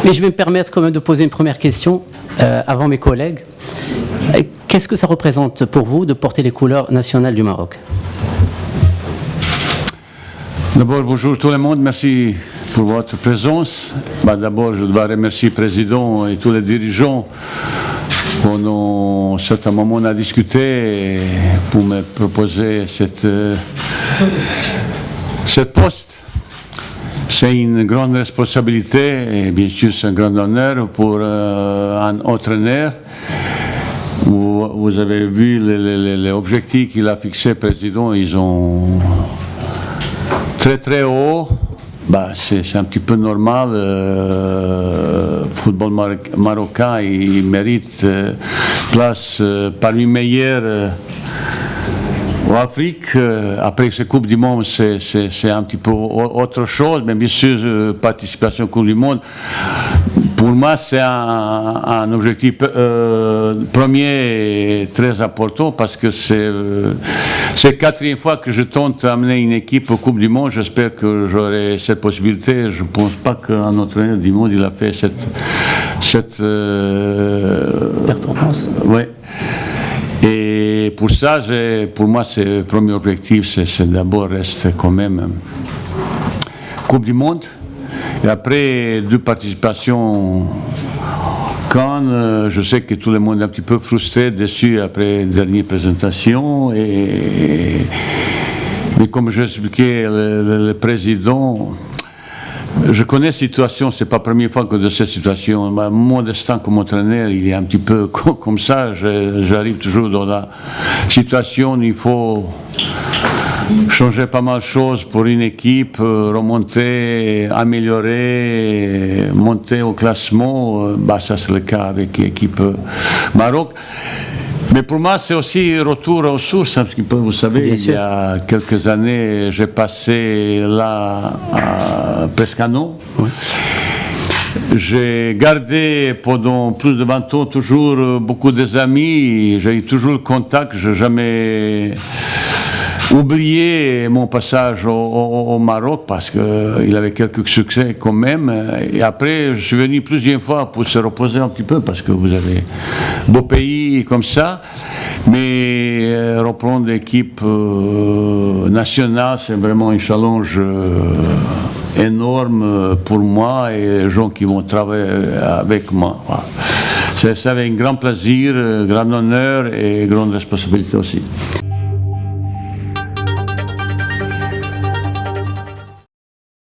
Mais je vais me permettre quand même de poser une première question avant mes collègues. Qu'est-ce que ça représente pour vous de porter les couleurs nationales du Maroc? D'abord, bonjour tout le monde, merci pour votre présence. D'abord, je dois remercier le président et tous les dirigeants. Pendant un certain moment, on a discuté pour me proposer cette poste. C'est une grande responsabilité et bien sûr c'est un grand honneur pour un entraîneur. Vous avez vu les objectifs qu'il a fixés, le président, ils sont très très hauts. C'est un petit peu normal. Le football marocain, il mérite place parmi les meilleurs en Afrique. Après cette Coupe du Monde, c'est un petit peu autre chose, mais bien sûr, participation à la Coupe du Monde, pour moi, c'est un objectif premier et très important parce que c'est la quatrième fois que je tente d'amener une équipe aux Coupe du Monde. J'espère que j'aurai cette possibilité. Je ne pense pas qu'un entraîneur du monde il a fait cette performance. Oui. Et pour ça, pour moi, c'est le premier objectif, c'est d'abord rester quand même Coupe du Monde. Et après 2 participations, quand je sais que tout le monde est un petit peu frustré, déçu après la dernière présentation. Mais comme j'ai expliqué le président, je connais la situation, c'est pas la première fois que de cette situation. Mon destin comme entraîneur, il est un petit peu comme ça. J'arrive toujours dans la situation où il faut changer pas mal de choses pour une équipe, remonter, améliorer, monter au classement. Ça c'est le cas avec l'équipe Maroc. Mais pour moi, c'est aussi retour aux sources. Vous savez, il y a quelques années, j'ai passé là presque un an. Oui. J'ai gardé pendant plus de 20 ans toujours beaucoup d'amis. J'ai eu toujours le contact. Je n'ai jamais oublié mon passage au Maroc parce qu'il avait quelques succès quand même. Et après, je suis venu plusieurs fois pour se reposer un petit peu parce que vous avez un beau pays comme ça. Mais reprendre l'équipe nationale, c'est vraiment un challenge énorme pour moi et les gens qui vont travailler avec moi. C'est avec un grand plaisir, grand honneur et grande responsabilité aussi.